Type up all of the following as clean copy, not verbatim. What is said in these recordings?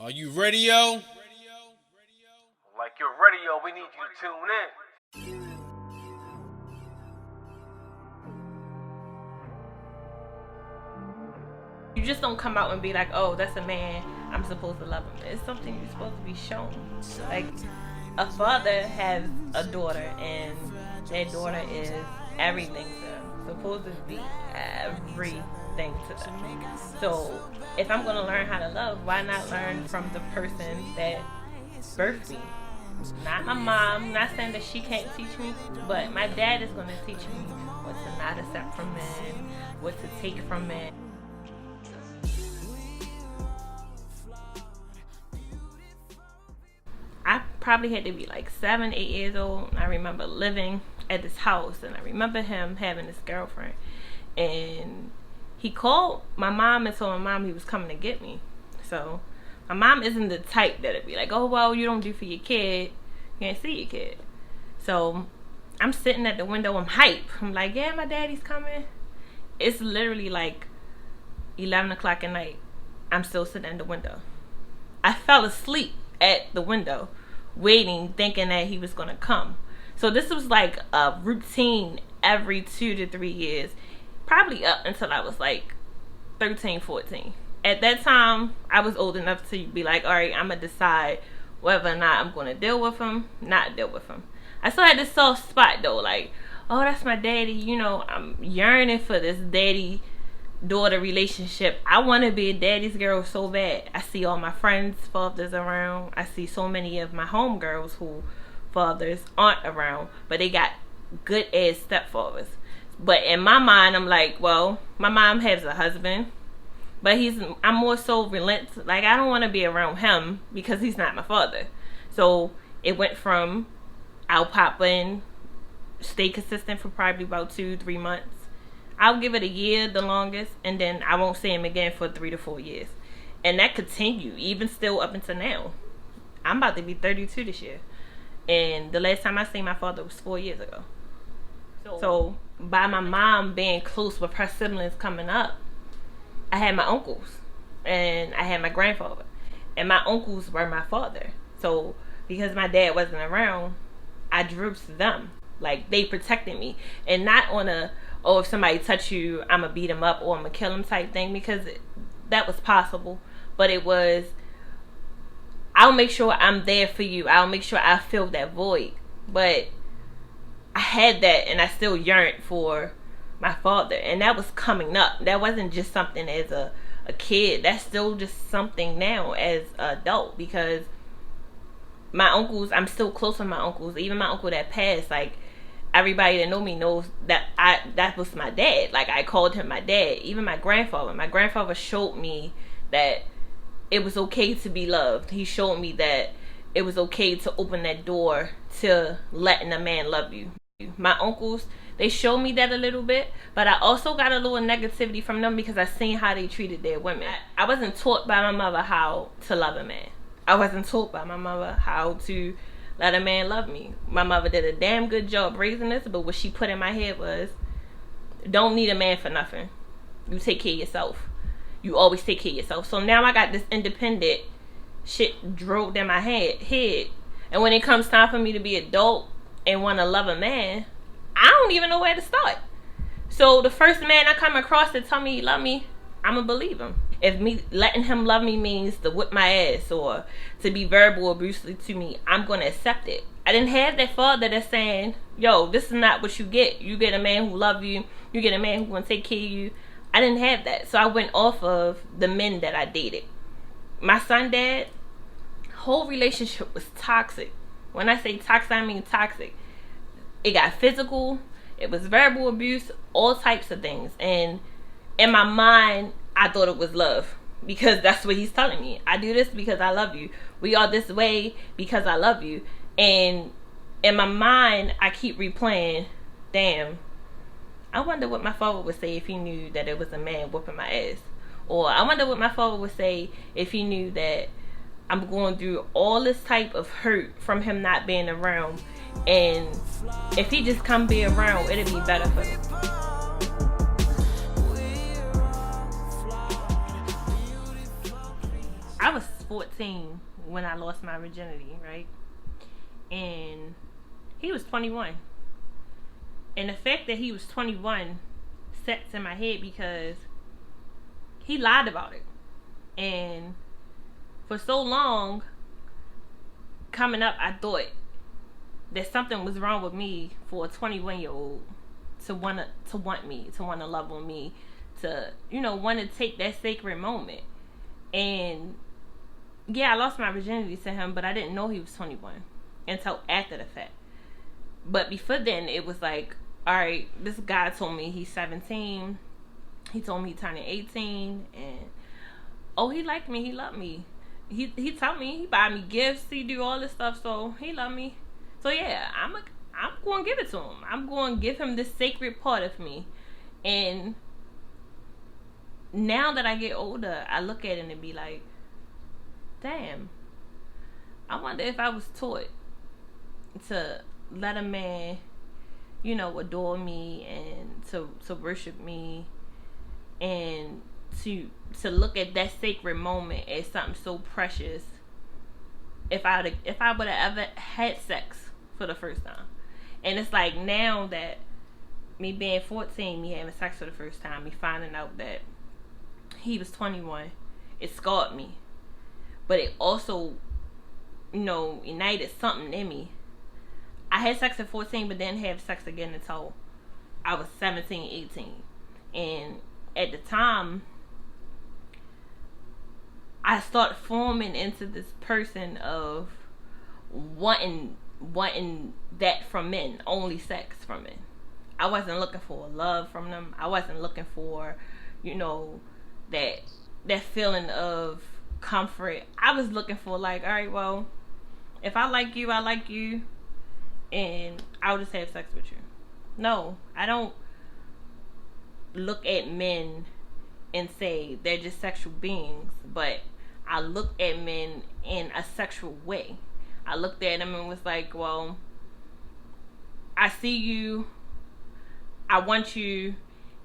Are you ready, yo? Like your radio, we need you to tune in. You just don't come out and be like, oh, that's a man, I'm supposed to love him. It's something you're supposed to be shown. Like, a father has a daughter, and that daughter is everything to them. Supposed to be everything to them. So, if I'm going to learn how to love, why not learn from the person that birthed me? Not my mom, not saying that she can't teach me, but my dad is going to teach me what to not accept from men, what to take from men. I probably had to be like 7, 8 years old. I remember living at this house, and I remember him having this girlfriend, and he called my mom and told my mom he was coming to get me. So my mom isn't the type that'd be like, oh, well, you don't do for your kid, you can't see your kid. So I'm sitting at the window, I'm hype. I'm like, yeah, my daddy's coming. It's literally like 11 o'clock at night. I'm still sitting at the window. I fell asleep at the window, waiting, thinking that he was gonna come. So this was like a routine every 2 to 3 years, probably up until I was like 13, 14. At that time, I was old enough to be like, all right, I'm gonna decide whether or not I'm gonna deal with him, not deal with him. I still had this soft spot though, like, oh, that's my daddy, you know, I'm yearning for this daddy-daughter relationship. I want to be a daddy's girl so bad. I see all my friends' fathers around. I see so many of my homegirls who fathers aren't around, but they got good ass stepfathers. But in my mind, I'm like, well, my mom has a husband, but I'm more so relentless. Like, I don't want to be around him because he's not my father. So it went from I'll pop in, stay consistent for probably about 2-3 months. I'll give it a year, the longest, and then I won't see him again for 3 to 4 years. And that continued, even still up until now. I'm about to be 32 this year. And the last time I seen my father was 4 years ago. So by my mom being close with her siblings coming up, I had my uncles and I had my grandfather. And my uncles were my father. So because my dad wasn't around, I drew to them. Like, they protected me. And not on a, oh, if somebody touch you, I'm going to beat him up or I'm going to kill him type thing, because that was possible. But it was, I'll make sure I'm there for you. I'll make sure I fill that void. But I had that, and I still yearned for my father. And that was coming up. That wasn't just something as a kid. That's still just something now as an adult, because my uncles, I'm still close with my uncles. Even my uncle that passed, like, everybody that know me knows that that was my dad. Like, I called him my dad. Even my grandfather showed me that it was okay to be loved. He showed me that it was okay to open that door to letting a man love you. My uncles, they showed me that a little bit, but I also got a little negativity from them because I seen how they treated their women. I wasn't taught by my mother how to love a man. I wasn't taught by my mother how to let a man love me. My mother did a damn good job raising us, but what she put in my head was, don't need a man for nothing. You take care of yourself. You always take care of yourself. So now I got this independent shit drilled in my head. And when it comes time for me to be adult and want to love a man, I don't even know where to start. So the first man I come across that tell me he love me, I'm going to believe him. If me letting him love me means to whip my ass or to be verbal abusive to me, I'm going to accept it. I didn't have that father that's saying, yo, this is not what you get. You get a man who love you. You get a man who going to take care of you. I didn't have that. So I went off of the men that I dated. My son dad, whole relationship was toxic. When I say toxic, I mean toxic. It got physical. It was verbal abuse, all types of things. And in my mind, I thought it was love, because that's what he's telling me. I do this because I love you. We are this way because I love you. And in my mind, I keep replaying, damn, I wonder what my father would say if he knew that it was a man whooping my ass. Or I wonder what my father would say if he knew that I'm going through all this type of hurt from him not being around. And if he just come be around, it'll be better for me. I was 14 when I lost my virginity, right? And he was 21. And the fact that he was 21 sets in my head because he lied about it. And for so long, coming up, I thought that something was wrong with me for a 21-year-old to want me, to want to love on me, to, want to take that sacred moment. And yeah, I lost my virginity to him, but I didn't know he was 21 until after the fact. But before then, it was like, all right, this guy told me he's 17. He told me he turning 18, and he liked me, he loved me. He told me he buy me gifts, he do all this stuff, so he loved me. So yeah, I'm going to give it to him. I'm going to give him this sacred part of me. And now that I get older, I look at it and be like, damn, I wonder if I was taught to let a man, adore me and to worship me and to look at that sacred moment as something so precious. If I would have ever had sex for the first time. And it's like now that me being 14, me having sex for the first time, me finding out that he was 21, it scarred me. But it also, ignited something in me. I had sex at 14, but didn't have sex again until I was 17, 18. And at the time, I started forming into this person of wanting that from men, only sex from men. I wasn't looking for love from them. I wasn't looking for, that feeling of comfort. I was looking for like, all right, well, if I like you, I like you, and I'll just have sex with you. No, I don't look at men and say they're just sexual beings, but I looked at men in a sexual way. I looked at them and was like, well, I see you, I want you,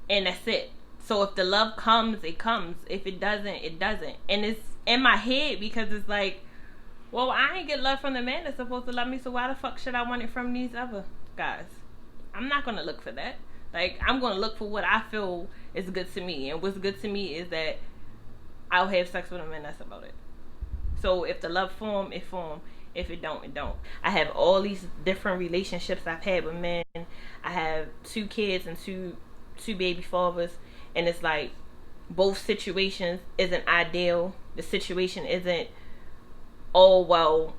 and that's it. So if the love comes, it comes. If it doesn't, it doesn't. And it's in my head because it's like, well, I ain't get love from the man that's supposed to love me, so why the fuck should I want it from these other guys? I'm not going to look for that. Like, I'm going to look for what I feel is good to me. And what's good to me is that I'll have sex with him, and that's about it. So if the love form, it form. If it don't, it don't. I have all these different relationships I've had with men. I have 2 kids and two baby fathers. And it's like, both situations isn't ideal. The situation isn't, oh, well,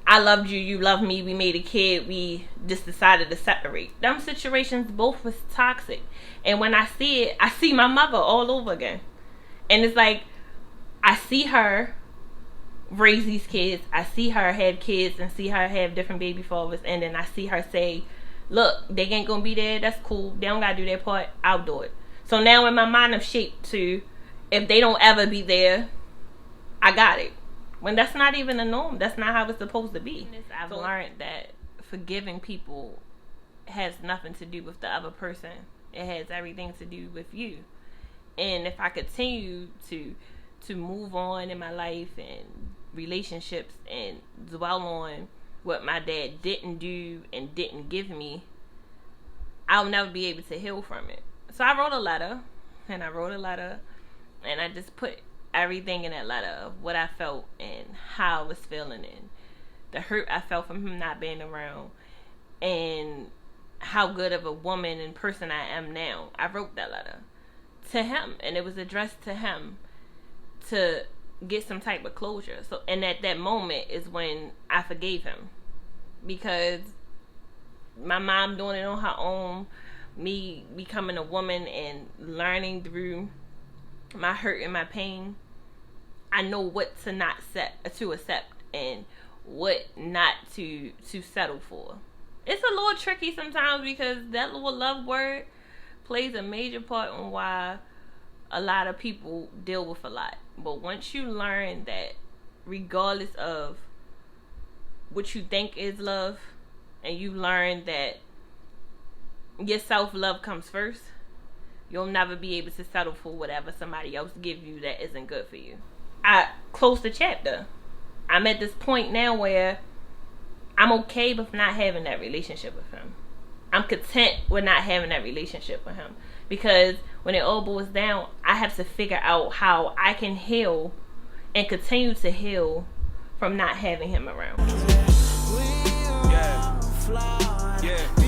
I loved you, you loved me, we made a kid, we just decided to separate. Them situations both was toxic. And when I see it, I see my mother all over again. And it's like, I see her raise these kids, I see her have kids and see her have different baby fathers, and then I see her say, look, they ain't gonna be there, that's cool, they don't gotta do their part, I'll do it. So now in my mind I'm shaped to, if they don't ever be there, I got it. When that's not even the norm. That's not how it's supposed to be. I've learned that forgiving people has nothing to do with the other person. It has everything to do with you. And if I continue to move on in my life and relationships and dwell on what my dad didn't do and didn't give me, I'll never be able to heal from it. So I wrote a letter, and I just put everything in that letter of what I felt and how I was feeling and the hurt I felt from him not being around and how good of a woman and person I am now. I wrote that letter to him, and it was addressed to him to get some type of closure. So, and at that moment is when I forgave him, because my mom doing it on her own, me becoming a woman and learning through my hurt and my pain, I know what to not accept and what not to settle for. It's a little tricky sometimes because that little love word plays a major part on why a lot of people deal with a lot. But once you learn that regardless of what you think is love, and you learn that your self-love comes first, you'll never be able to settle for whatever somebody else give you that isn't good for you. I closed the chapter. I'm at this point now where I'm okay with not having that relationship with him. I'm content with not having that relationship with him. Because when it all boils down, I have to figure out how I can heal and continue to heal from not having him around. Yeah.